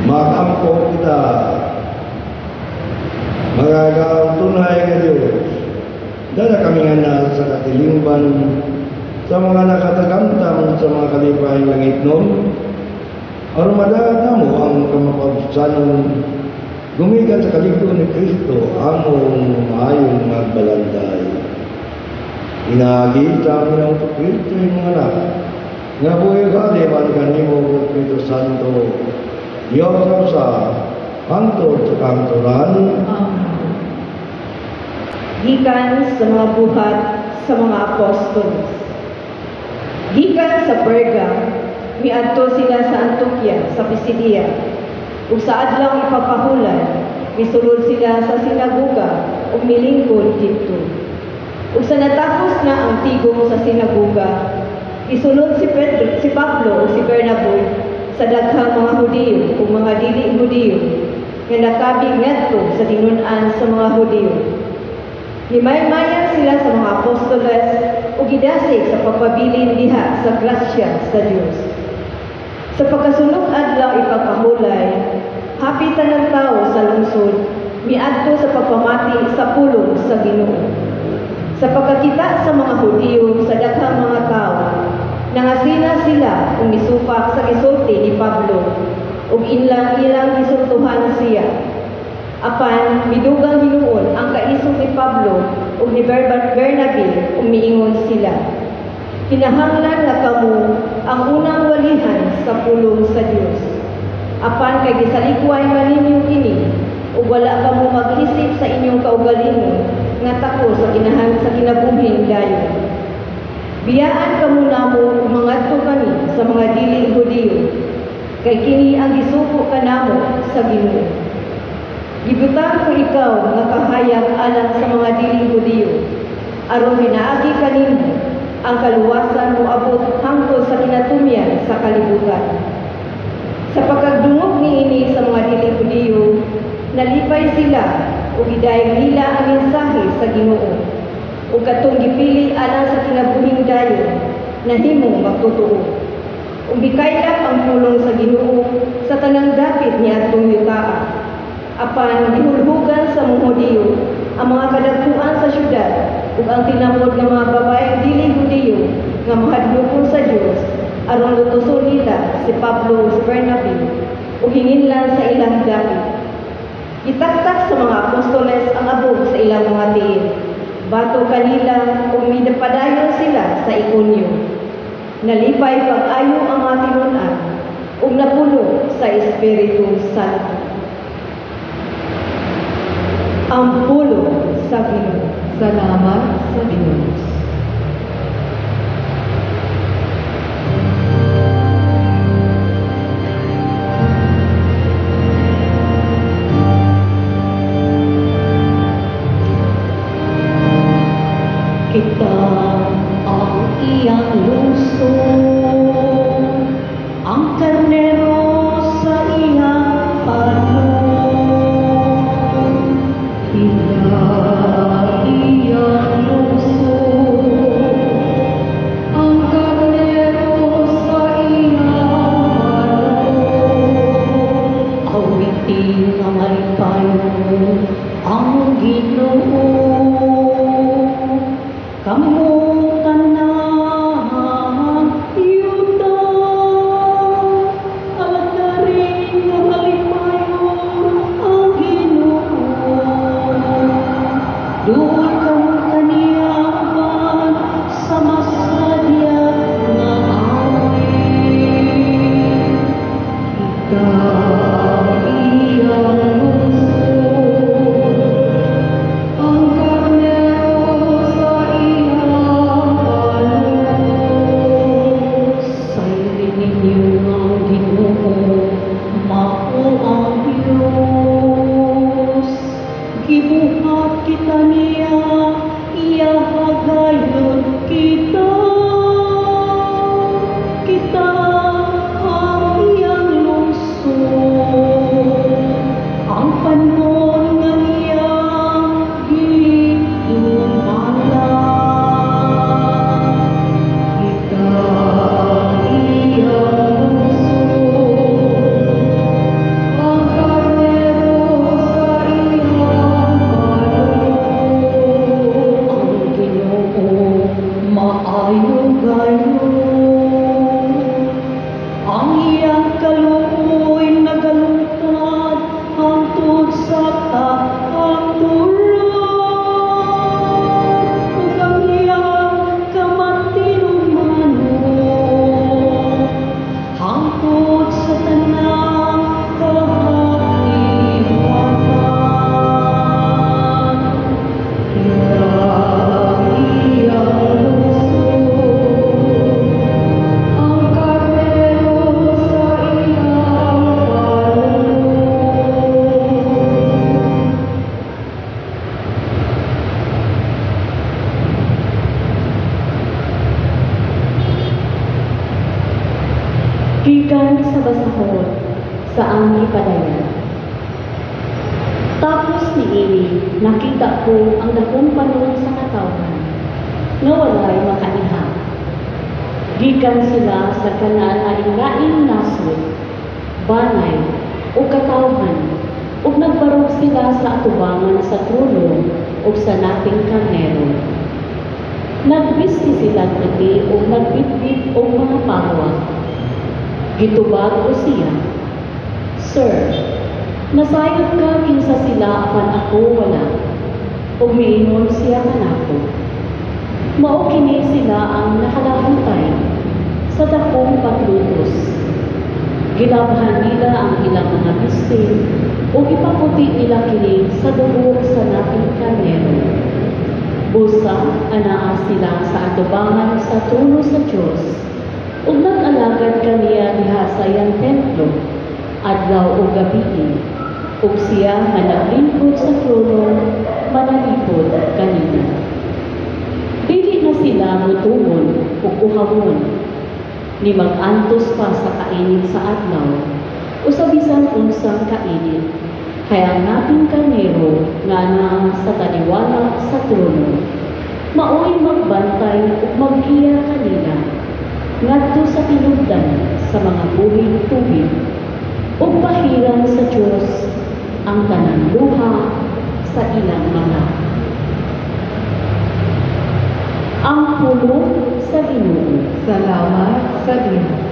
Makampo kita, magagaang tunay nga Diyos, dala kami nga na sa katilingban, sa mga nakatagamtang sa mga kalipahing langit nun, arumadaan na mo ang kamapagsanon, gumikan sa kaligdo ni Kristo, among maayong magbalanday. Inagita mo ng Kristo yung mga anak, nga buhay ka, di man kanimo Kristo Santo, Diyos sa hangtod sa kanturan. Gikan sa mga buhat sa mga apostoles. Gikan sa Perga, miadto sila sa Antioquia, sa Pisidia. Ug sa adlaw ipapahulan, misulod sila sa sinagoga ug milingkod didto. Ug sa natapos na ang tigom sa sinagoga, isulod si Pablo o si Bernabe sa daghang mga Hudiyo o mga dili Hudiyo nga nakabig ngadto sa tinun-an sa mga Hudiyo. Himay-mayan sila sa mga apostoles o gidasig sa pagpabilin diha sa grasya sa Dios. Sa pagkasunod adlaw ipagpahulay, hapitan ng tao sa lungsod miadto sa pagpamati sa pulong sa Ginoo. Sa pagkakita sa mga Hudiyo sa daghang mga tao, nangasina sila kung misupak sa gisulti ni Pablo ug ilang gisultuhan siya. Apan midugang hinuon ang kaisog ni Pablo ug ni Bernabe ug miingon sila, kinahanglan nga kamo ang unang walihan sa pulong sa Dios. Apan kay gisalikway man ninyo kini ug wala kamo mag-isip sa inyong kaugalingon nga tako sa kinabuhin dayon. Biyaan kamo namo umangadto kani sa mga dili Hudiyo, kay kini ang gisuko kanamo sa Ginoo. Gibutang ko ikaw nga kahayag alang sa mga dili Hudiyo, aron pinaagi kanimo ang kaluwasan mo abot hangtod sa kinatumyan sa kalibutan. Sa pagkagdungog niini sa mga dili Hudiyo, nalipay sila ug gidayeg nila ang mensahe sa Ginoo. Ug katong gipili alang sa kinabuhing dayon nahimong magtotoo. Ug gikaylap ang pulong sa Ginoo sa tanang dapit niadtong yutaa. Apan gihulhugan sa mga Hudiyo ang mga kadagkuan sa syudad ug ang tinamod nga mga babaeng dili Hudiyo nga mahadlokon sa Dios aron lutuson nila si Pablo ug si Bernabe ug hinginlan sa ilang dapit. Itaktak sa mga apostoles ang abog sa ilang mga tiil. Bato kanila ug midapadayon sila sa Ikonyo. Nalipay pag-ayo ang mga tinun-an ug napuno sa Espiritu Santo. Ang pulong sa Ginoo. Salamat sa Diyos. Kita ang iyang lungsod, ang karnero sa iyang panahon. Kita iyang lungsod, ang karnero sa iyang panahon. Awitin ang alipay ang Ginoo. Kamu tanang yuta, aladaring ang alipayo ang Ginoo. Doon kamu kaniyaban sa masadya nga awit. Ikaw iyang lungsod, ang karnero sa iyang palos. Sayri ninyo ang Ginoo, mao ang Diyos. Gibuhat kita niya basahon sa ang ipadayan. Tapos niini, nakita ko ang dakong panon sa katawan, nga walay makaiha. Gikan sila sa kanaan-aing nasod, banay, o katawhan, ug nagbarog sila sa atubangan sa trono o sa nating karnero. Nagbisi sila pati o nagbitbit o mga pangwa. Gitubag ko siya, Sir, nasayod ka kinsa sila apan ako wala, ug miingon siya kanako. Mao kini sila ang nakalahutay sa dakong paglutos. Gilabhan nila ang ilang mga bistin o ipaputi nila kini sa dugo sa nating karnero. Busa, anaa sila sa atubangan sa trono sa Diyos, ug nag-alagad kaniya diha sa iyang templo, adlaw o gabi, ug siya nga naglingkod sa trono, manalipod kanina. Dili na sila mutuon o uhamon, ni mag-antos pa sa kainit sa adlaw, o sa bisan unsang kainit, kaya ang nating karnero nga na sa taliwala sa trono, maoy magbantay o maggiya kanila, ngadto sa tinubdan sa mga buhing tubig, o pahiran sa Diyos ang tanang luha sa ilang mata. Ang pulong sa Ginoo. Salamat sa Diyos.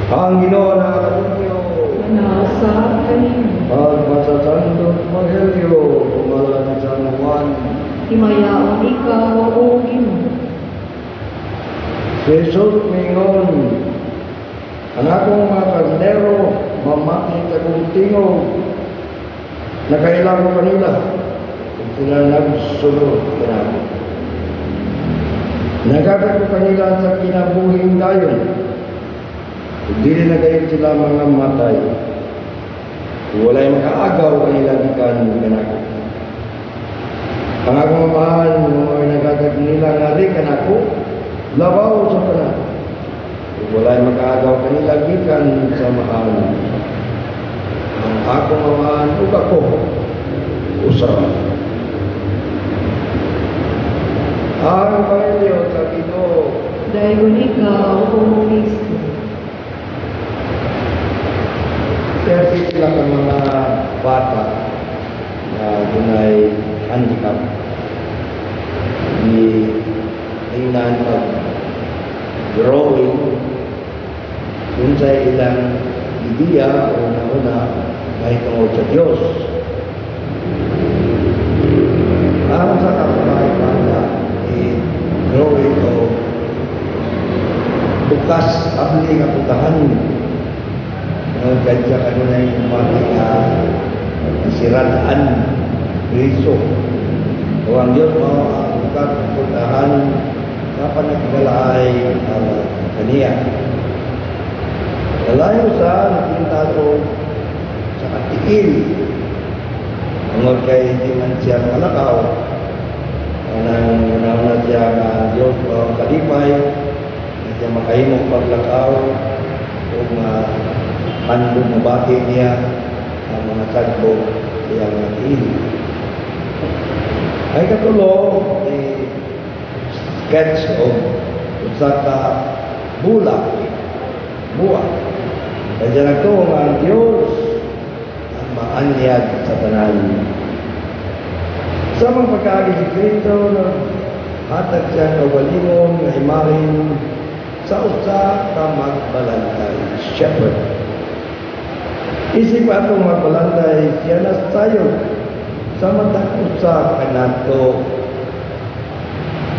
Ang Ginoo nakapunyo, Nasa kanino, magmasasandot Evangelyo, tumalan sa Juan. himayaon ikaw o Ginoo. Si Jesus mingon, ang akong mga karnero, mamakit akong tingog, nakailang ko kanila, kung sila nagsunod kanako. Nagagad ko kanila sa kinabuhing dayon, dili na kayo sila mga matay. Walay makaagaw kanila gikan kanako. Ang akong amahan, mga nagagad nila nga rin kanako, labaw sa kanako. Walay makaagaw kanila gikan sa mahal. Ang akong amahan, ug ako, usawa. Ang Evangelyo sa Ginoo. Dayon ikaw o Kristo. Serti sila ng mga bata na dunay handicap. Di tingnan pag drawing kung sa ilang ideya o nauna may tungkol sa Diyos. Ang sa kapatay bata drawing o bukas abli nga putahan ganja kanunay mga nasiraan Kristo. O ang Diyos mo ang pagpuntahan sa panaggalay kaniya. Lalayo sa nakita ko sa katiil. Ang kay di man siya malakaw. Anang una siya ang Diyos mo kalipay. Na siya makahimong paglakaw o handong mabati niya ang mga tagbo niyang natiin. Ay katulo, sketch o sa buwa. Kaya nagto ang Diyos ang maanyag sa tanan. Sa mga pagkaagi si Kristo, hatag siya ng walimong na imahin sa usa ka magbalantay, shepherd. Isip atong magbalantay, siya na tayo sa matang usa ka nato.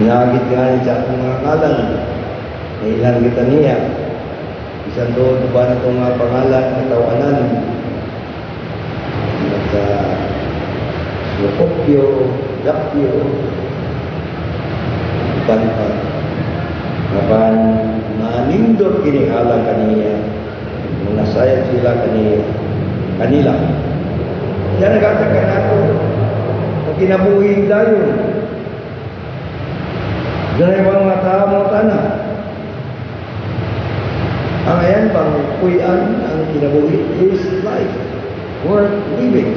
Nagit nga sa atong mga kalan, ilan kita niya. Isang doon ba na itong mga pangalan, katawanan, nasa Lopopyo, Lapyo, Banta, kapan manindot kinihalang kaniya, nasayad sila kanila. Yan nagkatakan ako, na kinabuhi dayon. Ganay mga tao mo tanah. Ang ayan pang kuyan ang kinabuhi is life worth living.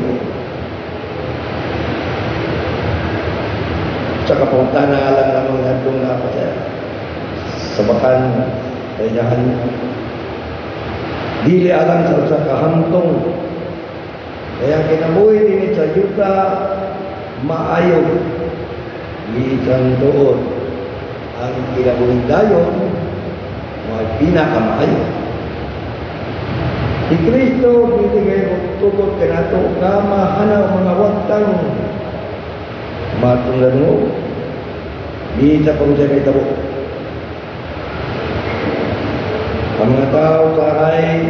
Sa kapunta na alam naman natong sa bakan kayahan dili alam sa kahantong kaya kinabuhi din sa yuta maayo gikan doon ang kinabuhi dayon mga pinakamaayo. Si Kristo binigay tugot ka nato nga mahanaw mga wagtang matunglan mo di sa pangusay may tabo. Ang mga tao ay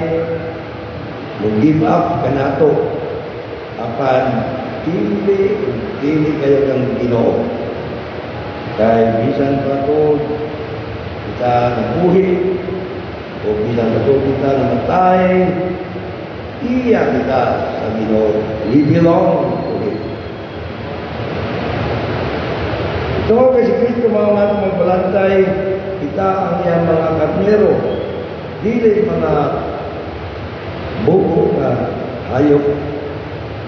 mag-give up ka nato apan dili kayo kang Ginoo. Kaya bisan pa to kita nabuhi o bisan pa to kita namatay, iya kita sa Ginoo. We belong to Him. Ito kasi Kristo mga magbalantay, kita ang iyang mga karnero, dili mga buko na hayop,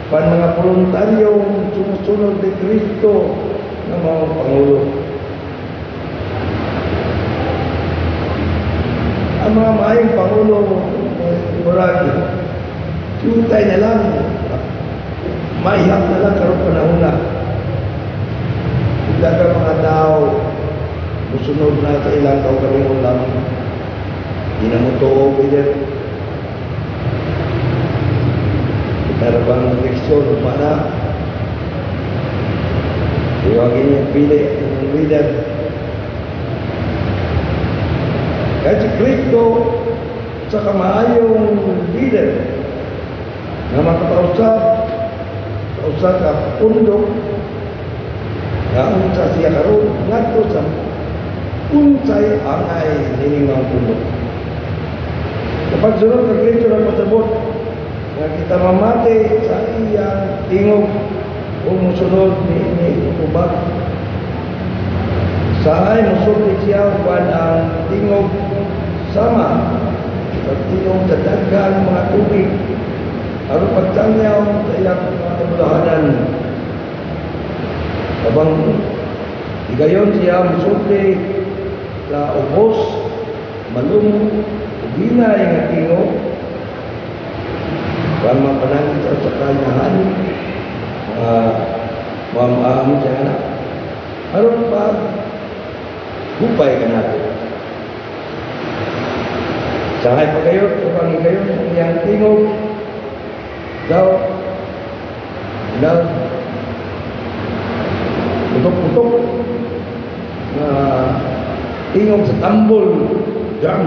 pan mga voluntaryong sumusunod ni Kristo ng mga Pangulo. Ang mga maayong Pangulo, murag, yutay na lang, maihap na lang karoon panahon na. Hindi ka mga tao, musunod na sa ilang karoon lang, hindi na mo ito opider. Darabang leksyon, mana? Iwagin yung pili, yung leader. Kahit si Kristo, sa kamaayong leader, na makatausap, kausap ka pundok, na unsa siya karoon, ngadto sa unsay angay niningang pundok. Kapag sunod ka Kristo na masabot, na kita mamati sa iyang tingog o musunod ni ubag. Sahay musunod siya kung ang tingog sama sa tingog sa dagang mga tubig. Aron pagtanyaw sa iyang mga kabulahanan. Habang igayon siya musunod sa ubos, malum, ginay nga tingog, kung mapanangin sa kanyahan, mamaamin siya anak. Aron pa, hupay ka natin. Sahay pa kayo, kapag kayo, iyang tingog, daw, putok-putok, na tingog sa tambol, drum.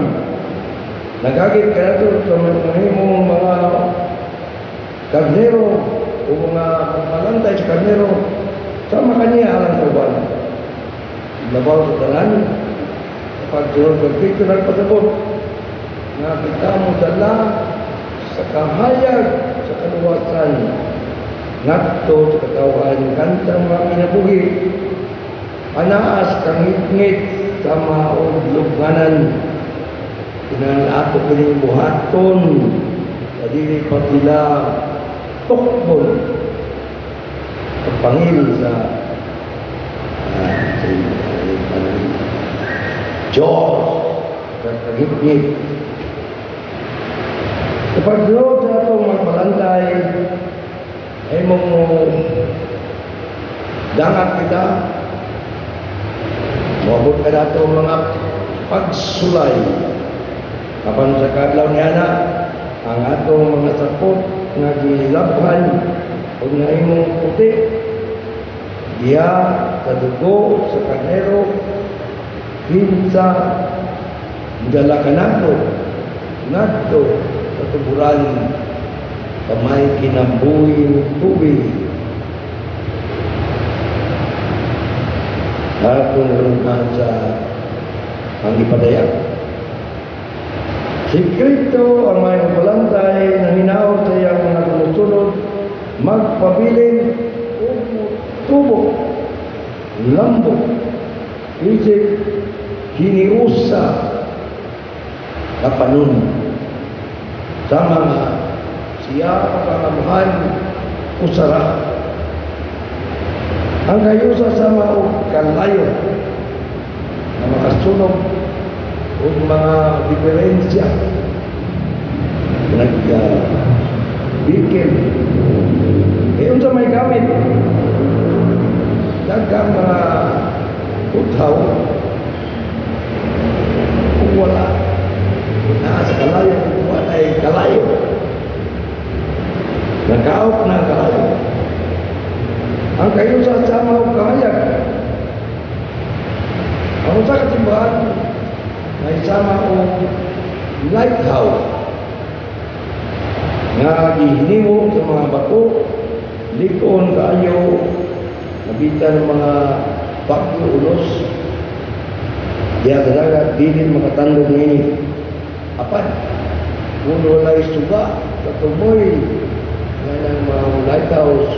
Nagagit ka na ito sa mga karnero o mga malantay sa karnero, sama kaniya alang kauban. Labaw sa tanan, pagsunod ng Kristo nagpasabot, na kita mo dala sa kahayag sa kaluwasan, ngadto sa katawan, kantang mga minabuhi, anaas kangit-ngit sa mga lugmanan, pinanato kining buhaton, sa dili pa sila tukbol pagpangil sa Diyos sa kagit-ngit. Kapag doon sa itong magbalantay ay mong dangat kita, mabot ka na itong mga pagsulay. Apan sa kadlaw ni ana, ang atong mga sapot nga gilabhan ug naimong puti diya sa dugo sa kanero hinsa dala kanato ngadto sa tuburan kamay kinambuhing tubig. Atong nalungkan sa pangipadayag. Si Kristo ang may balantay na hinaot sa iyang mga tumusunod, magpabilin o tubo, lambok, isip, hiniusa, kapanun. Sa mga siya pagkakamuhan, usara. Ang kayusa sa mga kalayo na makasunog o mga diferensya nag-bikil ngayon sa may gamit dagang mga uthaw kung wala na sa kalayo kung wala ay kalayo nagkaot na kalayo ang kayusa sa mga kahayag ang sa katimbahan may sama o lighthouse nga gihinimo sa mga bato likon kaayo nabitan ng mga bagyo ulos diya sa dagat dili makatandog nini apan kung walay suga sa tumoy nga ng mga lighthouse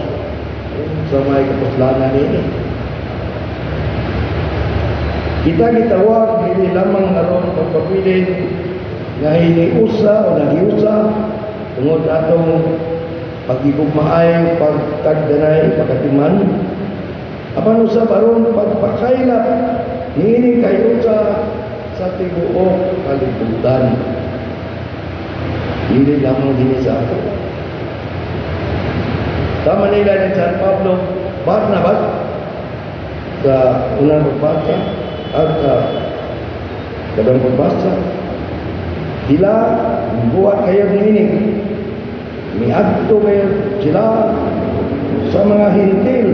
sa may kapuslanan nini. Kita gitawag hindi lamang naroon pagpapilin nga hiniusa o nagiusa tungod atong pagigugmaay pagtagdanay pagkatiman apan usab aron pagpakailap niini kayusa sa tibuok kalibutan hindi lamang din sa ato sa Manila ni San Pablo Barnabas sa unang pagbasa at kadang pagbasa sila buhat kayo niinig miadto kayo sila sa mga hintil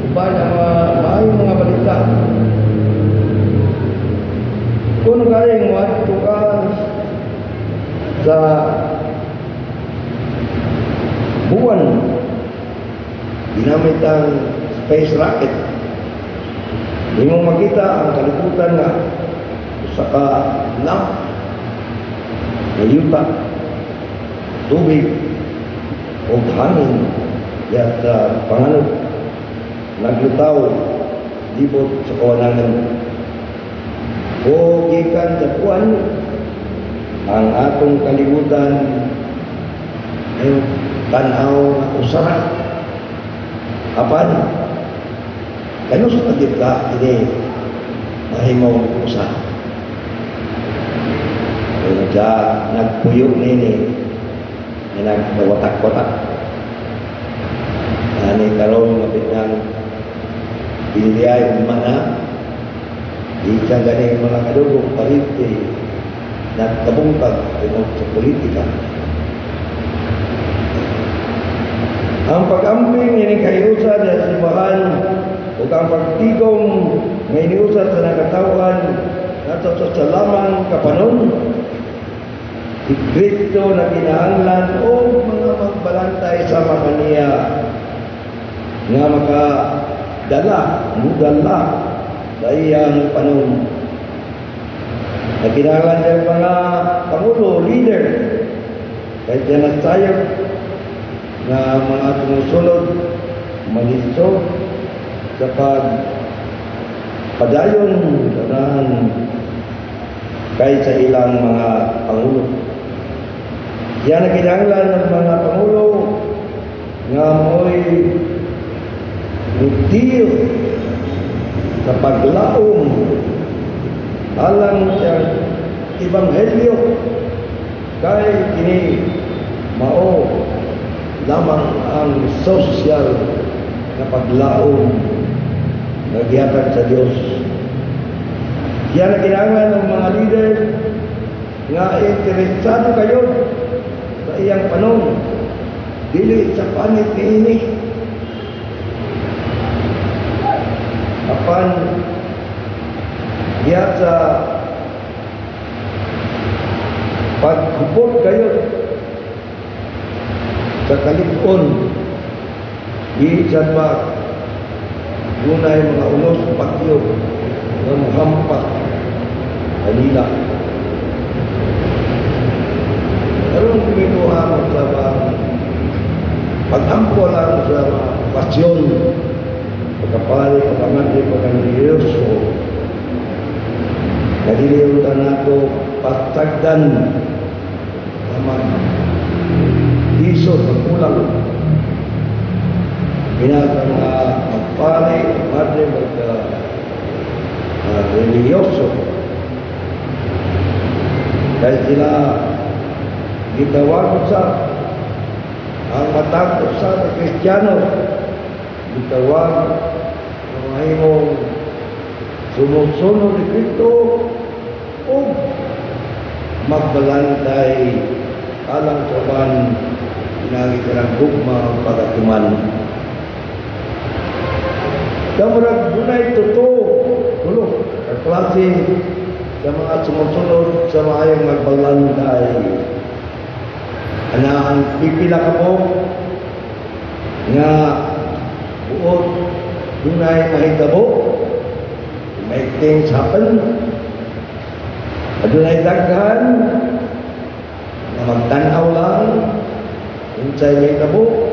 uban ang maayong mga balita kung galing muadto ka sa buwan ginamit ang space rocket hindi mo makita ang kalibutan nga sa lamp na yuta, tubig o hangin at panganod naglutaw libot sa kawanangan o gikan sa buwan ang atong kalibutan ay tanaw na usara apan kano sa pagkip ka, ini mahimaw usa. Kaya nagpuyo nini, nagwatak-watak. Ani karon mapit ng piliyay mana, ika gani mga kadugong pariti, nagkabungkag tungkol sa politika. Ang pag-amping ini kayusa sa simbahan o ang pagtigong may niusat sa nakatawan at sa lamang kapanon si Kristo na kinahanglan o mga magbalantay sa makaniya nga makadala, mudala sa iyang panon na kinahanglan ng mga pangulo, leader kahit yan nagsayag na mga tumusunod maliso sa padayon ganahan kahit sa ilang mga pangulo. Yan ang kinahanglan ng mga pangulo nga mo'y mutiyo sa paglaom alang sa ebanghelyo kay kini mao lamang ang social na paglaom naghihatag sa Diyos Yan ang kailangan ng mga leader nga interesado kayo sa iyang panahon. Dili sa panit niini. Apan diya sa paghubog kayo sa kalipon, di sa pa dunay mga unos bagyo nga muhampak kanila. Karon giminuha mo sa pag-ampo lang sa pasyon, pagkapali, pagkamandi, pagkandiyoso, kadiliutan nato patagdan naman iso pagkulang binasa mga magpali, magpali, religyoso dahil sila gitawag sa ang matang sa Kristiyano gitawag ang mahimong sunod-sunod ni Kristo o magbalantay alang sa ban pinagkikarang gugma pagatuman. Kamurag dunay totoo klase sa mga sumusunod sa maayong magbalantay. Ang pipila ka po nga buot dunay mahitabo, may things happen, adunay daghan na magtanaw lang unsay mahitabo,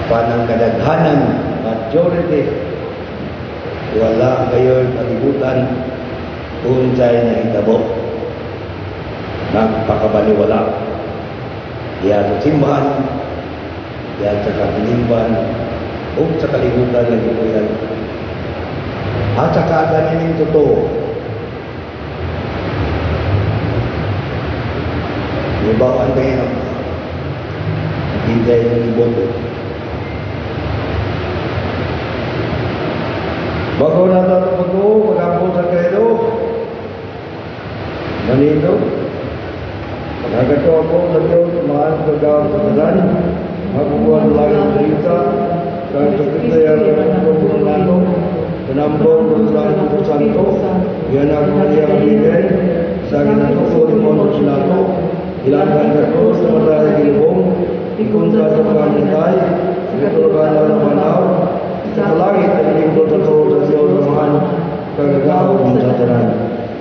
apan ang kadaghanan majority wala kayo palibutan unsay nahitabo, nagpakabaliwala. Diyan sa simbahan, diyan sa kabilingban, o sa kalibutan lagi po yan. At sa kaaganin totoo, ibawaan kayo ng hintay ng iboto. Bago na tayo mag-ampo sa kredo, manito, nagato ako sa Diyos, mahal sa gawang katasan, makukuha lang ang salita, sa sekretary ng Pagpunano, penambong ng Santo Santo, yan ang Maria Miguel, sa ginatuko ng Mono Silato, ilangan ka ko sa matay gilbong, ikon sa pagkakantay, sinatulungan na ng manaw, sa langit ang lingkod sa turo sa Diyos ng mahal, kagagawa ng satanan.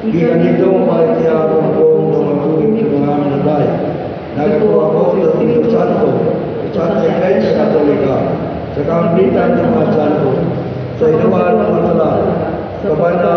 Ikan dito maitiya akong kong tumatuwing sa mga manatay. Nagagawa ko sa Tito Santo, sa Iglesia Katolika, sa kaunditan ng mga santo, sa inawan ng matala, sa banda